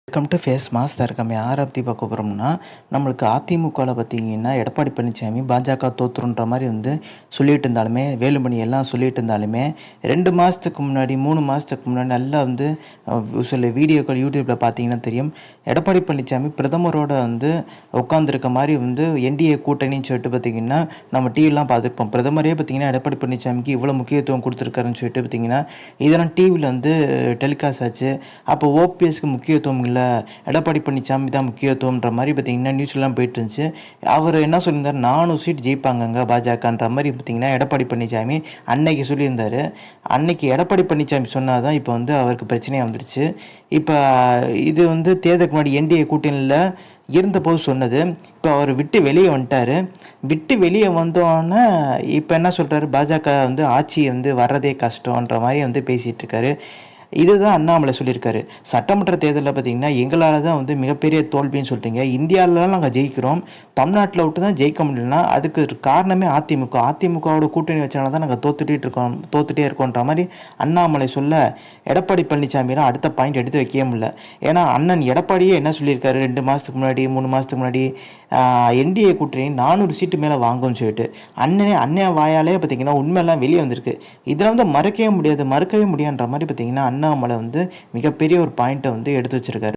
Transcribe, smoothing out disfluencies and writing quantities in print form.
Welcome to face master இருக்கம். யாரை பற்றி பார்க்க போகிறோம்னா, நம்மளுக்கு அதிமுகவில் பார்த்தீங்கன்னா எடப்பாடி பழனிசாமி பாஜக தோத்துருன்ற மாதிரி சொல்லிட்டு இருந்தாலுமே, வேலுமணி எல்லாம் சொல்லிட்டு இருந்தாலுமே 2 மாதத்துக்கு முன்னாடி 3 மாதத்துக்கு முன்னாடி நல்லா சில வீடியோக்கள் யூடியூப்பில் பார்த்தீங்கன்னா தெரியும். எடப்பாடி பழனிசாமி பிரதமரோட உட்காந்துருக்க மாதிரி என்டிஏ கூட்டணின்னு சொல்லிட்டு பார்த்தீங்கன்னா நம்ம டிவிலாம் பார்த்துருப்போம். பிரதமரே பார்த்தீங்கன்னா எடப்பாடி பழனிசாமிக்கு இவ்வளோ முக்கியத்துவம் கொடுத்துருக்காருன்னு சொல்லிட்டு பார்த்தீங்கன்னா இதெல்லாம் டிவியில் டெலிகாஸ்ட் ஆச்சு. அப்போ ஓபிஎஸ்க்கு முக்கியத்துவம் இல்லை, எடப்பாடி பழனிசாமி தான் முக்கியத்துவன்ற மாதிரி பார்த்தீங்கன்னா நியூஸ்லாம் போயிட்டு இருந்துச்சு. அவர் என்ன சொல்லியிருந்தார், 400 சீட் ஜெயிப்பாங்கங்க பாஜகன்ற மாதிரி பார்த்தீங்கன்னா எடப்பாடி பழனிசாமி அன்னைக்கு சொல்லியிருந்தார். அன்னைக்கு எடப்பாடி பழனிசாமி சொன்னால் தான் இப்போ அவருக்கு பிரச்சனையாக வந்துருச்சு. இப்போ இது தேர்தலுக்கு முன்னாடி என்டிஏ கூட்டணியில் இருந்தபோது சொன்னது. இப்போ அவர் விட்டு வெளியே வந்துட்டார். விட்டு வெளியே வந்தோன்னே இப்போ என்ன சொல்கிறாரு, பாஜக ஆட்சி வர்றதே கஷ்டன்ற மாதிரி பேசிகிட்டு இருக்காரு. இதுதான் அண்ணாமலை சொல்லியிருக்காரு. சட்டமன்ற தேர்தலில் பார்த்தீங்கன்னா எங்களால் தான் மிகப்பெரிய தோல்வின்னு சொல்லிட்டீங்க. இந்தியாவிலலாம் நாங்கள் ஜெயிக்கிறோம், தமிழ்நாட்டில் விட்டு தான் ஜெயிக்க முடியலன்னா அதுக்கு காரணமே அதிமுகவோட கூட்டணி வச்சனால தான் நாங்கள் தோத்துட்டே இருக்கோன்ற மாதிரி அண்ணாமலை சொல்ல, எடப்பாடி பழனிசாமியெல்லாம் அடுத்த பாயிண்ட் எடுத்து வைக்கவே முடியல. ஏன்னா அண்ணன் எடப்பாடியே என்ன சொல்லியிருக்காரு 2 மாதத்துக்கு முன்னாடி 3 மாதத்துக்கு முன்னாடி, என்டிஏ கூட்டணி 400 சீட்டு மேலே வாங்கும்னு சொல்லிட்டு அண்ணன் வாயாலே பார்த்தீங்கன்னா உண்மையெல்லாம் வெளியே வந்திருக்கு. இதில் மறக்கவே முடியாதுன்ற மாதிரி பார்த்தீங்கன்னா அண்ணாமலை மிகப்பெரிய ஒரு பாயிண்ட்டை எடுத்து வச்சிருக்காரு.